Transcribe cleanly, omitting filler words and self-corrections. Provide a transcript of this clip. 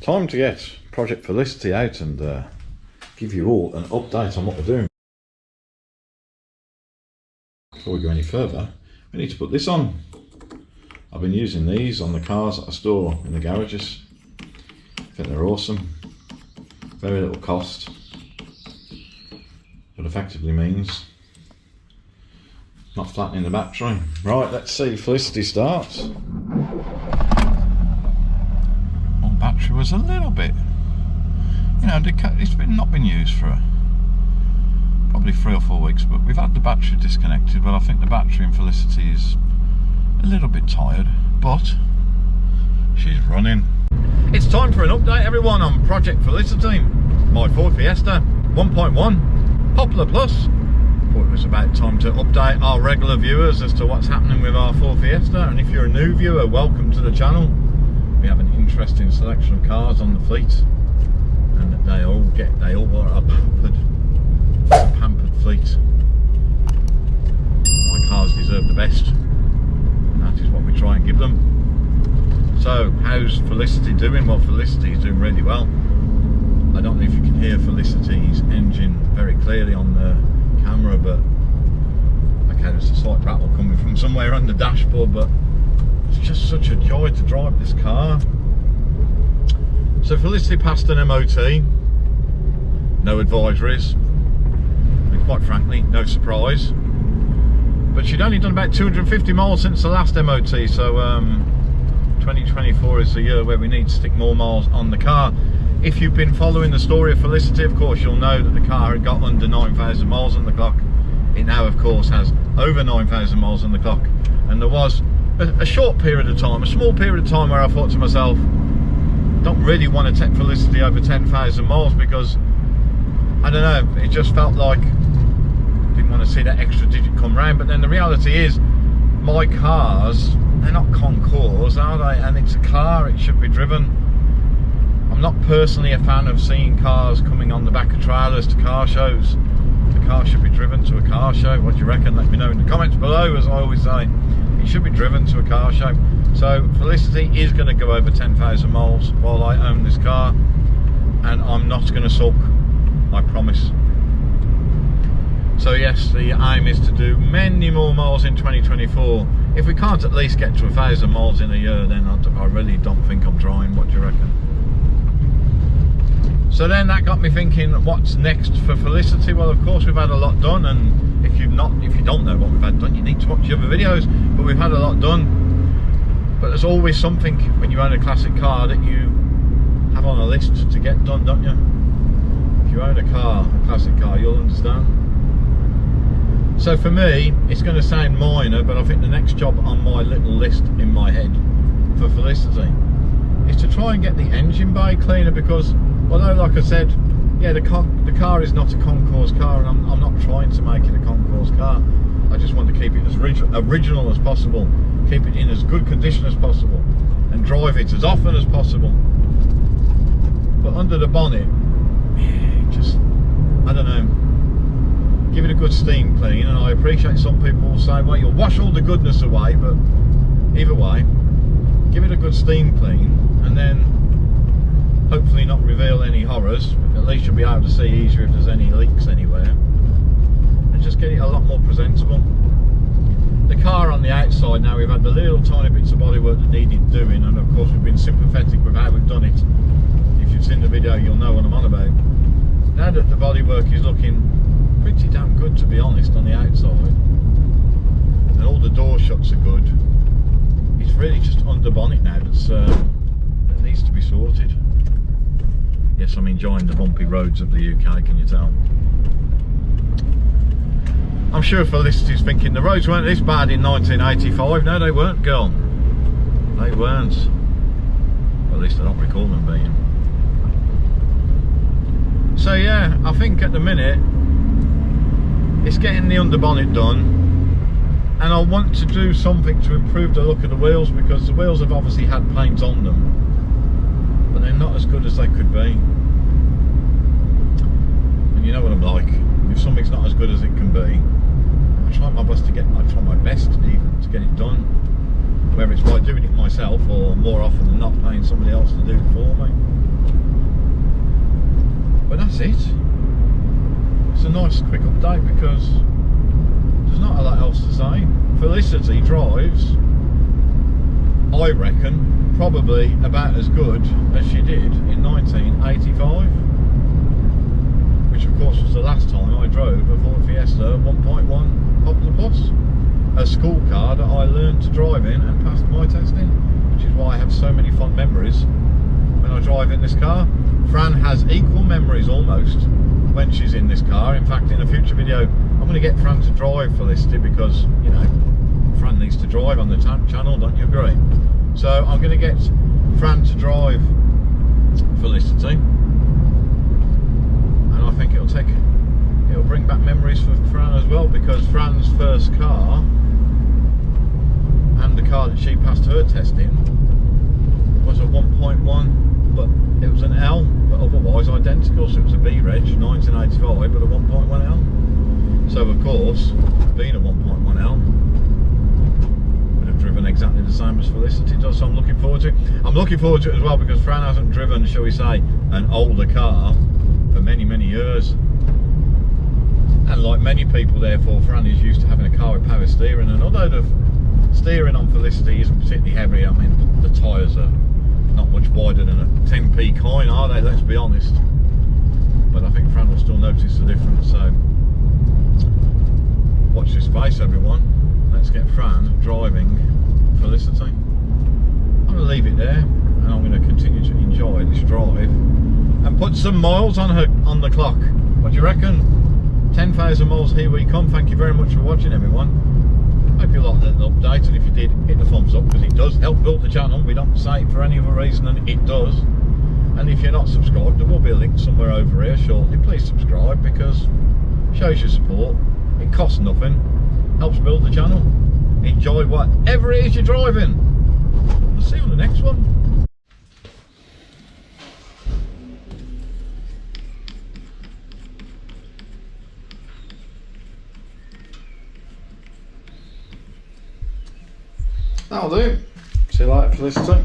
Time to get Project Felicity out and give you all an update on what we're doing. Before we go any further, we need to put this on. I've been using these on the cars that I store in the garages. I think they're awesome. Very little cost, but effectively means not flattening the battery. Right, let's see if Felicity starts. Well, the battery was a little bit, you know, it's not been used for probably 3 or 4 weeks, but we've had the battery disconnected. Well, I think the battery in Felicity is a little bit tired, but she's running. It's time for an update, everyone, on Project Felicity, my Ford Fiesta 1.1 Popular Plus. Thought it was about time to update our regular viewers as to what's happening with our Ford Fiesta, and if you're a new viewer, welcome to the channel. We have an interesting selection of cars on the fleet, and they all are a pampered fleet. My cars deserve the best, and that is what we try and give them. So, how's Felicity doing? Well, Felicity is doing really well. I don't know if you can hear Felicity's engine very clearly on the camera, but okay, there's a slight rattle coming from somewhere on the dashboard, but it's just such a joy to drive this car. So Felicity passed an MOT, no advisories, and quite frankly, no surprise. But she'd only done about 250 miles since the last MOT, so 2024 is the year where we need to stick more miles on the car. If you've been following the story of Felicity, of course you'll know that the car had got under 9,000 miles on the clock. It now of course has over 9,000 miles on the clock, and there was a short period of time, a small period of time, where I thought to myself, don't really want to take Felicity over 10,000 miles, because I don't know, it just felt like I didn't want to see that extra digit come round. But then the reality is, my cars, they're not Concours, are they? And it's a car, it should be driven. I'm not personally a fan of seeing cars coming on the back of trailers to car shows. The car should be driven to a car show. What do you reckon? Let me know in the comments below, as I always say. It should be driven to a car show. So Felicity is going to go over 10,000 miles while I own this car, and I'm not going to sulk, I promise. So yes, the aim is to do many more miles in 2024. If we can't at least get to 1,000 miles in a year, then I really don't think I'm trying. What do you reckon? So then that got me thinking, what's next for Felicity? Well, of course we've had a lot done, and if you don't know what we've had done, you need to watch the other videos. But we've had a lot done. But there's always something when you own a classic car that you have on a list to get done, don't you? If you own a classic car, you'll understand. So for me, it's going to sound minor, but I think the next job on my little list in my head for Felicity is to try and get the engine bay cleaner, because although, like I said, yeah, the car is not a Concours car, and I'm not trying to make it a Concours car. I just want to keep it as original as possible, keep it in as good condition as possible, and drive it as often as possible. But under the bonnet, just, I don't know, give it a good steam clean. And I appreciate some people say, well, you'll wash all the goodness away, but either way, give it a good steam clean, and then hopefully not reveal any horrors, but at least you'll be able to see easier if there's any leaks anywhere, and just get it a lot more presentable. The car on the outside, now we've had the little tiny bits of bodywork that needed doing, and of course we've been sympathetic with how we've done it. If you've seen the video, you'll know what I'm on about. Now that the bodywork is looking pretty damn good, to be honest, on the outside, and all the door shuts are good, it's really just under bonnet now that needs to be sorted. Yes, I'm enjoying the bumpy roads of the UK, can you tell? I'm sure Felicity's thinking the roads weren't this bad in 1985. No, they weren't, girl. They weren't. Well, at least I don't recall them being. So yeah, I think at the minute it's getting the underbonnet done, and I want to do something to improve the look of the wheels, because the wheels have obviously had paint on them, but they're not as good as they could be. And you know what I'm like, if something's not as good as it can be, I try my best even to get it done, whether it's by doing it myself or more often than not paying somebody else to do it for me. that's it. It's a nice quick update because there's not a lot else to say. Felicity drives, I reckon, probably about as good as she did in 1985, which of course was the last time I drove a Ford Fiesta 1.1 Popular Plus, a school car that I learned to drive in and passed my testing, which is why I have so many fond memories when I drive in this car. Fran has equal memories almost when she's in this car. In fact, in a future video I'm going to get Fran to drive Felicity because, you know, Fran needs to drive on the channel, don't you agree? So I'm going to get Fran to drive Felicity, and I think it'll bring back memories for Fran as well, because Fran's first car and the car that she passed her test in was a 1.1, but it was an L, but otherwise identical, so it was a B reg 1985 but a 1.1L. So of course, being a 1.1L, driven exactly the same as Felicity does, so I'm looking forward to it. I'm looking forward to it as well because Fran hasn't driven, shall we say, an older car for many years, and like many people therefore Fran is used to having a car with power steering, and although the steering on Felicity isn't particularly heavy, I mean the tyres are not much wider than a 10p coin, are they, let's be honest, but I think Fran will still notice the difference. So watch this space, everyone. Let's get Fran driving Felicity. I'm going to leave it there and I'm going to continue to enjoy this drive and put some miles on the clock. What do you reckon? 10,000 miles, here we come. Thank you very much for watching, everyone. Hope you liked that update, and if you did, hit the thumbs up because it does help build the channel. We don't say it for any other reason than it does. And if you're not subscribed, there will be a link somewhere over here shortly. Please subscribe because it shows your support. It costs nothing. Helps build the channel. Enjoy whatever it is you're driving. I'll see you on the next one. That'll do. See you later, Felicity.